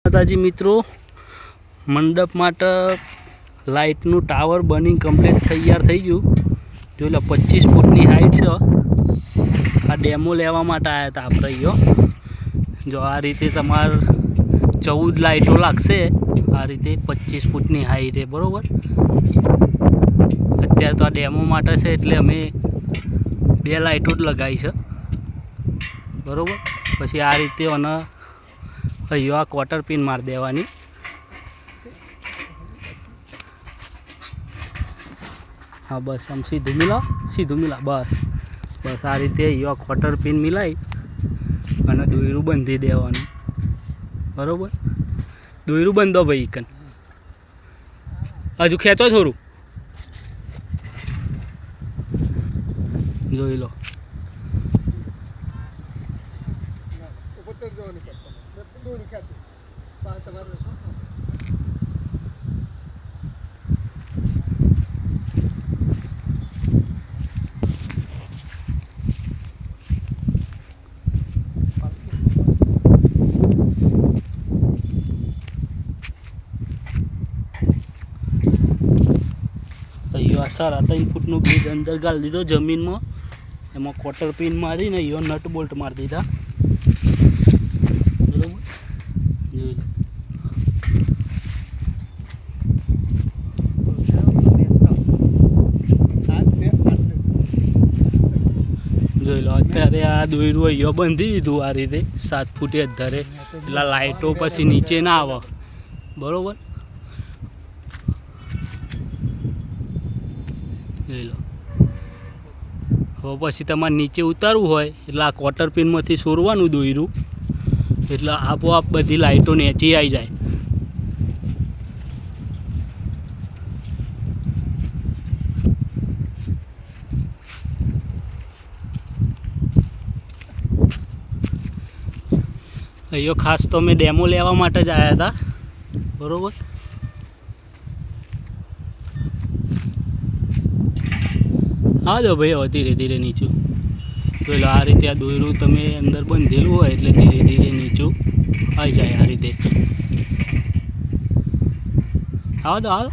માતાજી મિત્રો, મંડપ માટે લાઇટનું ટાવર બની કમ્પ્લીટ તૈયાર થઈ ગયું. જોઈ લો 25 ફૂટની હાઈટ છે. આ ડેમો લેવા માટે આવ્યા હતા આપણે અહીંયા. જો આ રીતે તમારે 14 લાઇટો લાગશે. આ રીતે 25 ફૂટની હાઈટે, બરાબર. અત્યારે તો આ ડેમો માટે છે એટલે અમે 2 લાઇટો જ લગાવી છે, બરાબર. પછી આ રીતે અને અહીંયા આ ક્વાર્ટર પિન મારી દેવાની. હા બસ આમ સીધું મિલા બસ આ રીતે અહીંયા ક્વાર્ટર પિન મિલાવી અને દોયરું બાંધી દેવાનું, બરાબર. દોયરું બાંધો ભાઈ. કન હજુ ખેંચો થોડું, જોઈ લો. અહીંયા 3.5 ફૂટનું બ્રિજ અંદર ગાળી દીધો જમીનમાં. એમાં ક્વાર્ટર પિન મારીને અહીંયા નટ બોલ્ટ મારી દીધા, બરાબર. જોઈ લો. અત્યારે આ દોયરું અહીંયા બાંધી દીધું આ રીતે 7 ફૂટે ધરે, એટલે લાઇટો પછી નીચે ના આવે, બરાબર. જોઈ લો. હવે પછી તમારે નીચે ઉતારવું હોય એટલે આ ક્વાર્ટર પિનમાંથી સોરવાનું દોયરું, એટલે આપોઆપ બધી લાઇટો નીચે આવી જાય. અહીંયા ખાસ તો મેં ડેમો લેવા માટે જ આવ્યા હતા, બરાબર. હા જો ભાઈ, હવે ધીરે ધીરે નીચું. જોઈ લો આ રીતે આ દોયરું તમે અંદર બંધેલું હોય એટલે ધીરે ધીરે નીચું આવી જાય આ રીતે. આવો તો આવો.